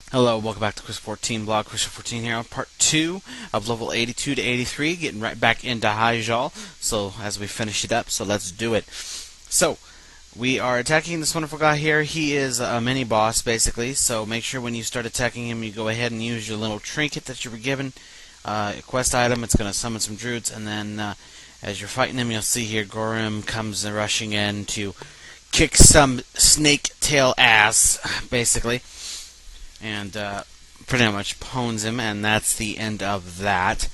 Hello, welcome back to Quicks14Blog. Quicks14 here on part 2 of level 82 to 83, getting right back into Hyjal. So, as we finish it up, so let's do it. So, we are attacking this wonderful guy here. He is a mini boss, basically. So, make sure when you start attacking him, you go ahead and use your little trinket that you were given. A quest item, it's going to summon some druids, and then as you're fighting him, you'll see here Gorim comes rushing in to kick some snake tail ass, basically. And pretty much pwns him, and that's the end of that.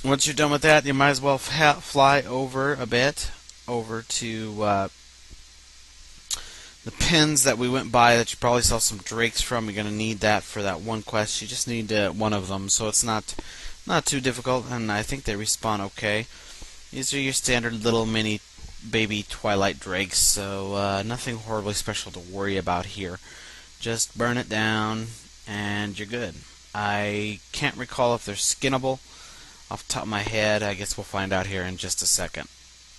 Once you're done with that, you might as well fly over a bit, over to the pins that we went by that you probably saw some drakes from. You're going to need that for that one quest. You just need one of them, so it's not too difficult, and I think they respawn okay. These are your standard little mini baby Twilight drakes, so nothing horribly special to worry about here. Just burn it down, and you're good. I can't recall if they're skinnable off the top of my head. I guess we'll find out here in just a second.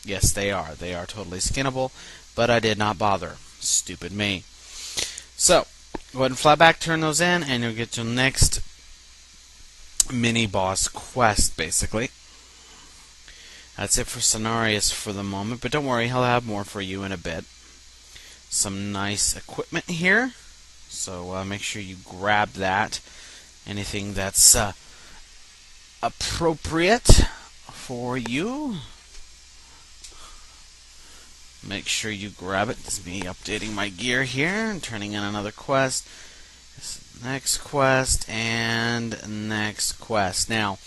Yes, they are. They are totally skinnable, but I did not bother. Stupid me. So, go ahead and fly back, turn those in, and you'll get your next mini-boss quest, basically. That's it for Zandirs for the moment, but don't worry, he'll have more for you in a bit. Some nice equipment here. So make sure you grab that. Anything that's appropriate for you, make sure you grab it. This is me updating my gear here and turning in another quest. Next quest and next quest. Now,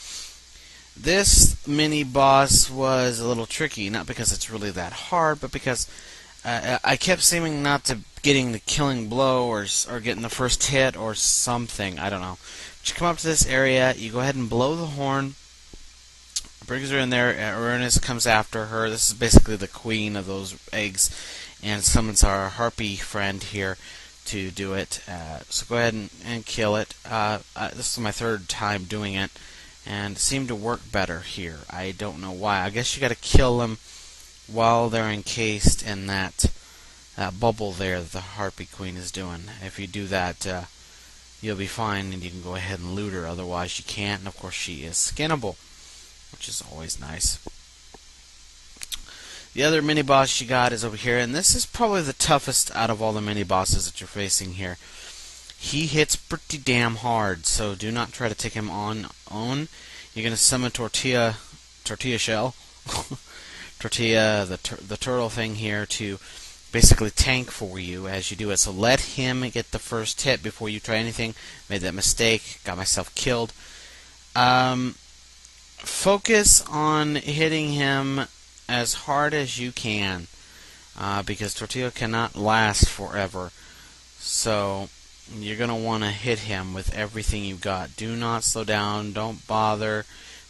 this mini boss was a little tricky, not because it's really that hard, but because I kept seeming not to getting the killing blow or getting the first hit or something. I don't know. But you come up to this area, you go ahead and blow the horn, brings her in there, Uranus comes after her. This is basically the queen of those eggs, and summons our harpy friend here to do it. So go ahead and kill it. This is my third time doing it, and it seemed to work better here. I don't know why. I guess you gotta kill them while they're encased in that bubble there that the Harpy Queen is doing. If you do that, you'll be fine, and you can go ahead and loot her. Otherwise, you can't, and of course, she is skinnable, which is always nice. The other mini-boss you got is over here, and this is probably the toughest out of all the mini-bosses that you're facing here. He hits pretty damn hard, so do not try to take him on. You're going to summon Tortilla Shell. Tortilla, the turtle thing here, to basically tank for you as you do it. So let him get the first hit before you try anything. Made that mistake, got myself killed. Focus on hitting him as hard as you can, because Tortilla cannot last forever. So you're going to want to hit him with everything you've got. Do not slow down, don't bother.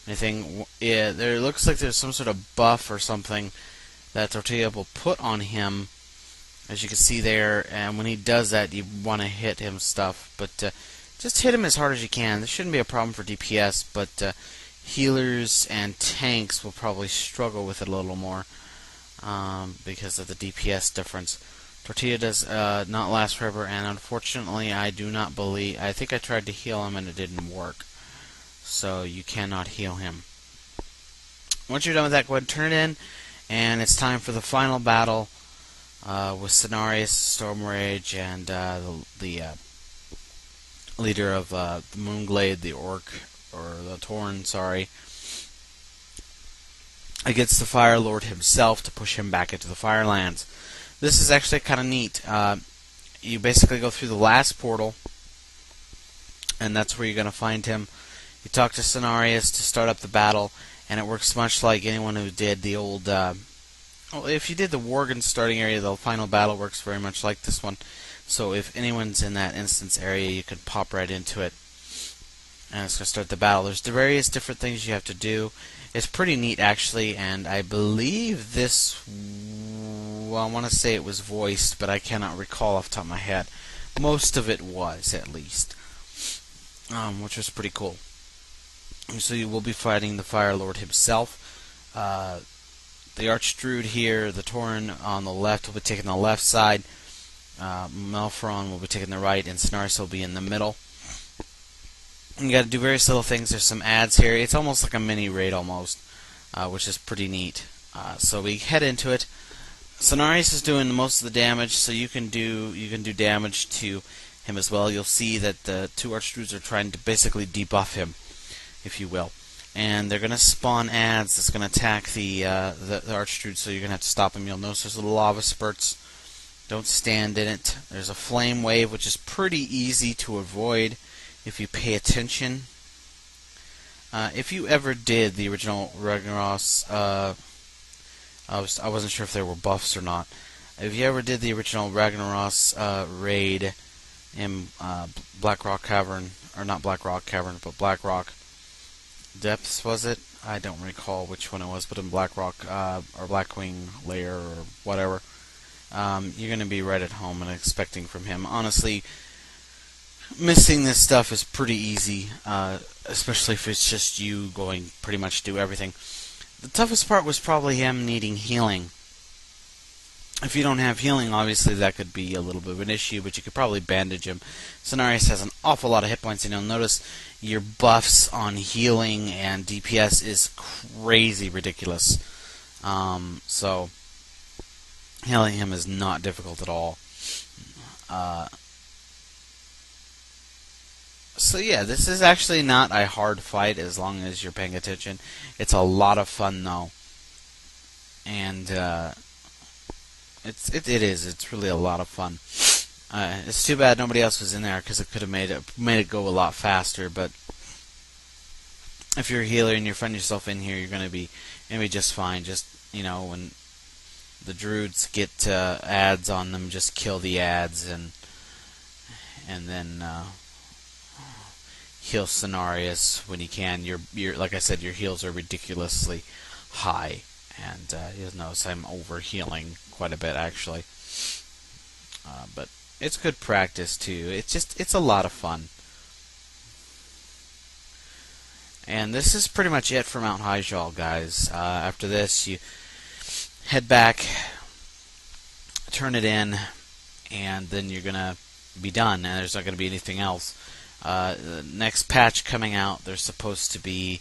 Anything, yeah, there looks like there's some sort of buff or something that Tortilla will put on him, as you can see there, and when he does that, you want to hit him stuff, but just hit him as hard as you can. This shouldn't be a problem for DPS, but healers and tanks will probably struggle with it a little more because of the DPS difference. Tortilla does not last forever, and unfortunately, I think I tried to heal him and it didn't work. So you cannot heal him. Once you're done with that, go ahead and turn it in, and it's time for the final battle with Zandirs, Stormrage, and the leader of the Moonglade, the Orc, or the Torn, sorry, against the Fire Lord himself to push him back into the Firelands. This is actually kind of neat. You basically go through the last portal, and that's where you're going to find him. You talk to Zandirs to start up the battle, and it works much like anyone who did the old... well, if you did the Worgen starting area, the final battle works very much like this one. So if anyone's in that instance area, you can pop right into it, and it's going to start the battle. There's the various different things you have to do. It's pretty neat, actually, and I believe this... well, I want to say it was voiced, but I cannot recall off the top of my head. Most of it was, at least, which was pretty cool. So you will be fighting the Fire Lord himself. The Archdruid here, the Tauren on the left, will be taking the left side. Melfron will be taking the right, and Zandirs will be in the middle. And you got to do various little things. There's some ads here. It's almost like a mini raid almost, which is pretty neat. So we head into it. Zandirs is doing most of the damage, so you can do damage to him as well. You'll see that the two archdruids are trying to basically debuff him, if you will. And they're going to spawn ads that's going to attack the archdruid, so you're going to have to stop them. You'll notice there's little lava spurts. Don't stand in it. There's a flame wave, which is pretty easy to avoid if you pay attention. If you ever did the original Ragnaros, I wasn't sure if there were buffs or not. If you ever did the original Ragnaros raid in Black Rock Cavern, or not Black Rock Cavern, but Black Rock Depths, was it? I don't recall which one it was, but in Black Rock or Blackwing Lair or whatever, you're going to be right at home and expecting from him. Honestly, missing this stuff is pretty easy, especially if it's just you going pretty much do everything. The toughest part was probably him needing healing. If you don't have healing, obviously that could be a little bit of an issue, but you could probably bandage him. Zandirs has an awful lot of hit points, and you'll notice your buffs on healing and DPS is crazy ridiculous. So healing him is not difficult at all. So yeah, this is actually not a hard fight as long as you're paying attention. It's a lot of fun though, and it is. It's really a lot of fun. It's too bad nobody else was in there because it could have made it go a lot faster. But if you're a healer and you find yourself in here, you're gonna be just fine. Just when the druids get ads on them, just kill the ads and then heal Zandirs when you can. Your like I said, your heals are ridiculously high, and you'll notice I'm over healing quite a bit actually. But it's good practice too. It's a lot of fun. And this is pretty much it for Mount Hyjal, guys. After this, you head back, turn it in, and then you're gonna be done. And there's not gonna be anything else. The next patch coming out, they're supposed to be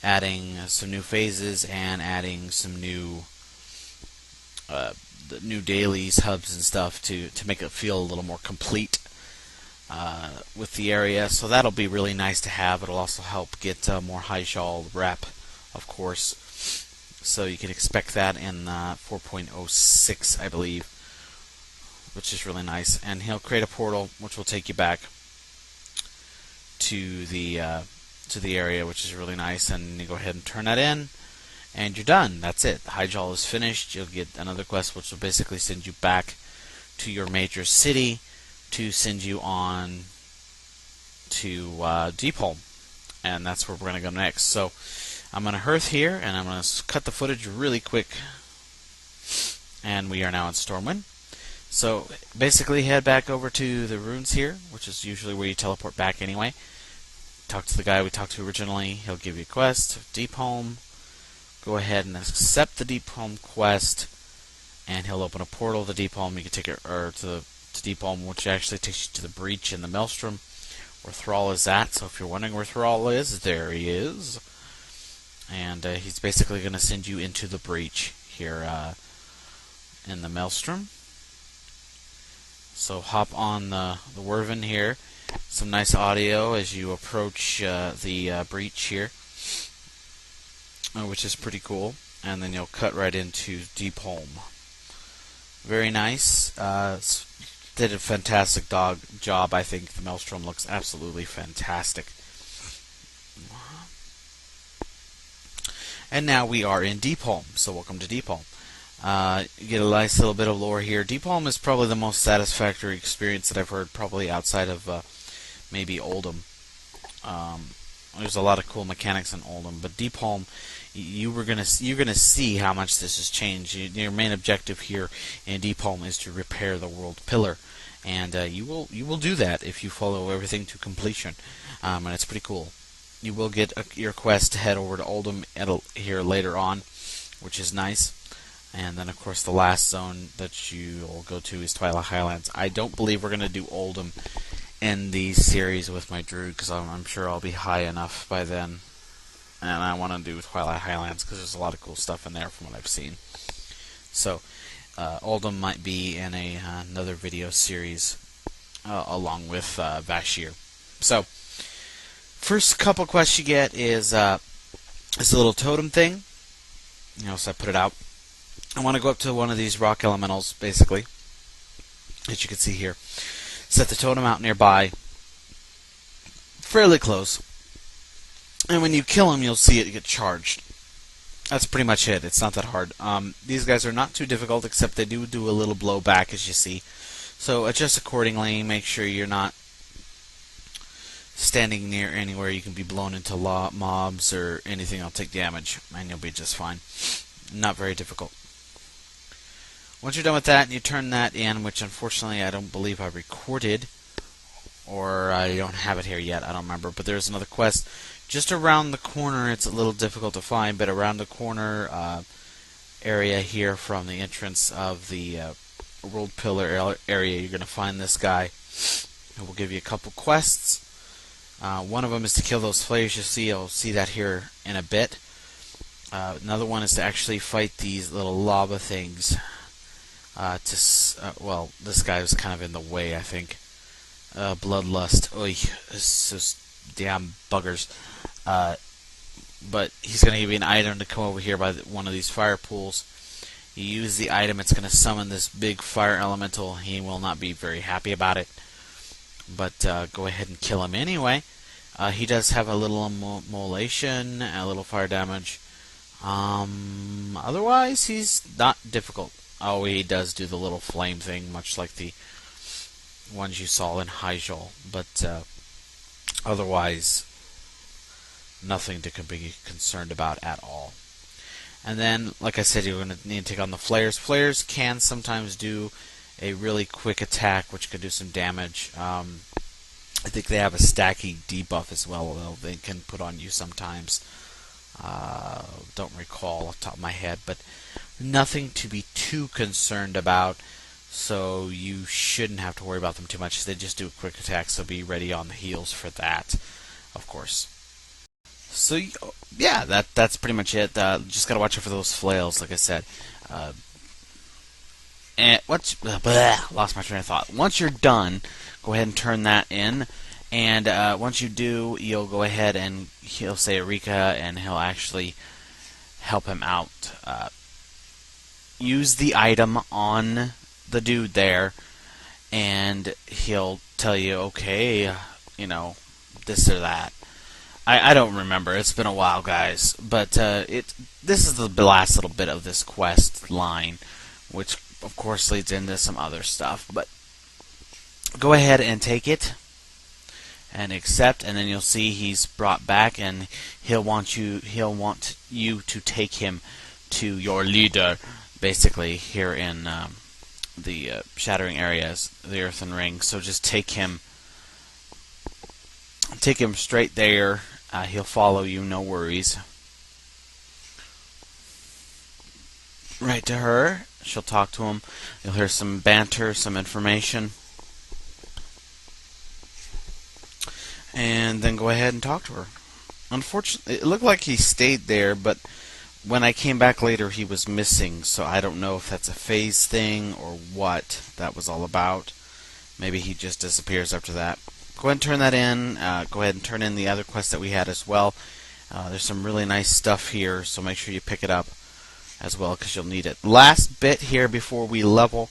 adding some new phases and adding some new dailies, hubs, and stuff to make it feel a little more complete with the area. So that'll be really nice to have. It'll also help get more Hyjal rep, of course. So you can expect that in 4.06, I believe, which is really nice. And he'll create a portal which will take you back to the area, which is really nice, and you go ahead and turn that in, and you're done. That's it. Hyjal is finished. You'll get another quest which will basically send you back to your major city to send you on to Deepholm, and that's where we're going to go next. So I'm going to hearth here, and I'm going to cut the footage really quick, and we are now in Stormwind. So basically head back over to the ruins here, which is usually where you teleport back anyway. Talk to the guy we talked to originally. He'll give you a quest, Deepholm. Go ahead and accept the Deepholm quest, and he'll open a portal to Deepholm. You can take it to Deepholm, which actually takes you to the breach in the Maelstrom, where Thrall is at. So if you're wondering where Thrall is, there he is. And he's basically going to send you into the breach here in the Maelstrom. So hop on the Wyvern here. Some nice audio as you approach the breach here, which is pretty cool. And then you'll cut right into Deepholm. Very nice. Did a fantastic job. I think the Maelstrom looks absolutely fantastic. And now we are in Deepholm. So welcome to Deepholm. You get a nice little bit of lore here. Deepholm is probably the most satisfactory experience that I've heard, probably outside of maybe Oldham. There's a lot of cool mechanics in Oldham, but Deepholm, you're gonna see how much this has changed. Your main objective here in Deepholm is to repair the World Pillar, and you will do that if you follow everything to completion, and it's pretty cool. You will get your quest to head over to Oldham here later on, which is nice. And then, of course, the last zone that you'll go to is Twilight Highlands. I don't believe we're going to do Oldham in the series with my Druid, because I'm sure I'll be high enough by then. And I want to do Twilight Highlands because there's a lot of cool stuff in there from what I've seen. So, Oldham might be in another video series along with Vashir. So, first couple quests you get is this little totem thing. So I put it out. I want to go up to one of these rock elementals, basically, as you can see here. Set the totem out nearby, fairly close. And when you kill him, you'll see it get charged. That's pretty much it. It's not that hard. These guys are not too difficult, except they do a little blowback, as you see. So adjust accordingly. Make sure you're not standing near anywhere you can be blown into mobs or anything that'll take damage, and you'll be just fine. Not very difficult. Once you're done with that, and you turn that in, which unfortunately I don't believe I recorded, or I don't have it here yet, I don't remember, but there's another quest just around the corner. It's a little difficult to find, but around the corner area here from the entrance of the World Pillar area, you're going to find this guy. It will give you a couple quests. One of them is to kill those flares. You'll see that here in a bit. Another one is to actually fight these little lava things. Well, this guy was kind of in the way, I think. Bloodlust. Oy, it's just damn buggers. But he's going to give you an item to come over here by one of these fire pools. You use the item, it's going to summon this big fire elemental. He will not be very happy about it. But go ahead and kill him anyway. He does have a little immolation, a little fire damage. Otherwise, he's not difficult. Oh, he does do the little flame thing, much like the ones you saw in Hyjal. But otherwise, nothing to be concerned about at all. And then, like I said, you're going to need to take on the flares. Flares can sometimes do a really quick attack, which could do some damage. I think they have a stacking debuff as well, though they can put on you sometimes. Don't recall off the top of my head, but nothing to be too concerned about, so you shouldn't have to worry about them too much. They just do a quick attack, so be ready on the heels for that, of course. So, yeah, that's pretty much it. Just gotta watch out for those flails, like I said. And lost my train of thought. Once you're done, go ahead and turn that in. And once you do, you'll go ahead and he'll say Eureka, and he'll actually help him out. Use the item on the dude there, and he'll tell you, okay, this or that. I don't remember. It's been a while, guys. But this is the last little bit of this quest line, which, of course, leads into some other stuff. But go ahead and take it and accept, and then you'll see he's brought back, and he'll want you to take him to your leader, basically here in the Shattering Areas, the Earthen Ring. So just take him straight there. He'll follow you, no worries. Right to her. She'll talk to him. You'll hear some banter, some information. And then go ahead and talk to her. Unfortunately, it looked like he stayed there, but when I came back later, he was missing. So I don't know if that's a phase thing or what that was all about. Maybe he just disappears after that. Go ahead and turn that in. Go ahead and turn in the other quest that we had as well. There's some really nice stuff here, so make sure you pick it up as well, because you'll need it. Last bit here before we level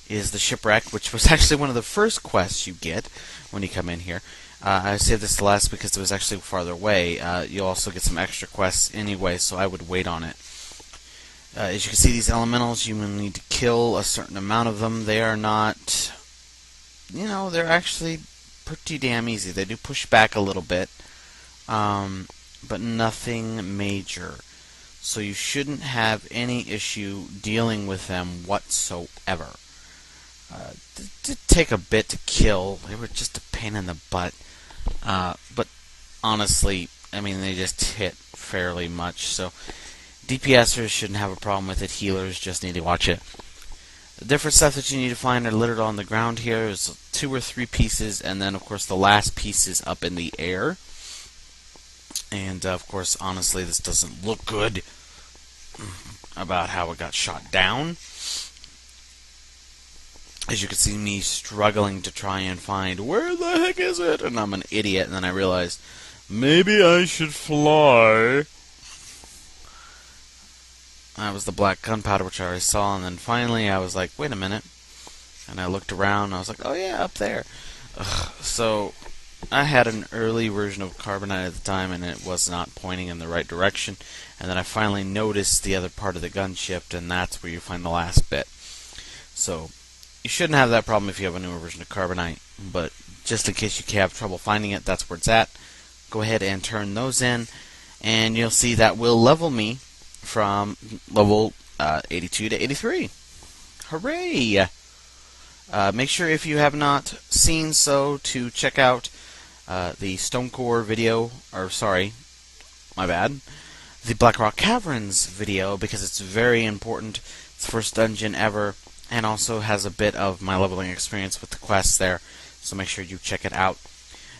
is the shipwreck, which was actually one of the first quests you get when you come in here. I saved this to last because it was actually farther away. You'll also get some extra quests anyway, so I would wait on it. As you can see, these elementals, you will need to kill a certain amount of them. They are not, they're actually pretty damn easy. They do push back a little bit, but nothing major. So you shouldn't have any issue dealing with them whatsoever. It did take a bit to kill. They were just a pain in the butt. But honestly, they just hit fairly much. So DPSers shouldn't have a problem with it. Healers just need to watch it. The different stuff that you need to find are littered on the ground here. There's 2 or 3 pieces, and then, of course, the last piece is up in the air. And, of course, honestly, this doesn't look good about how it got shot down. As you can see me struggling to try and find, where the heck is it? And I'm an idiot, and then I realized, maybe I should fly. That was the black gunpowder, which I already saw, and then finally I was like, wait a minute. And I looked around, and I was like, oh yeah, up there. So, I had an early version of carbonite at the time, and it was not pointing in the right direction. And then I finally noticed the other part of the gunship, and that's where you find the last bit. So, you shouldn't have that problem if you have a newer version of carbonite, but just in case you have trouble finding it, that's where it's at. Go ahead and turn those in, and you'll see that will level me from level 82 to 83. Hooray! Make sure, if you have not seen so, to check out the Stonecore video, or sorry, my bad, the Blackrock Caverns video, because it's very important. It's the first dungeon ever, and also has a bit of my leveling experience with the quests there, so make sure you check it out.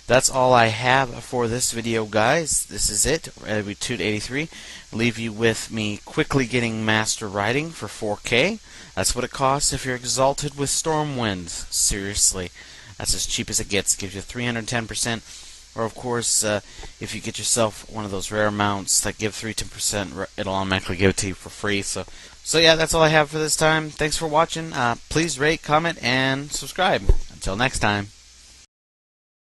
That's all I have for this video, guys. This is it, 82 to 83. Leave you with me quickly getting Master Riding for 4K. That's what it costs if you're exalted with Stormwind. Seriously, that's as cheap as it gets. It gives you 310%. Or, of course, if you get yourself one of those rare mounts that give 310%, it'll automatically give it to you for free. So yeah, that's all I have for this time. Thanks for watching. Please rate, comment, and subscribe. Until next time.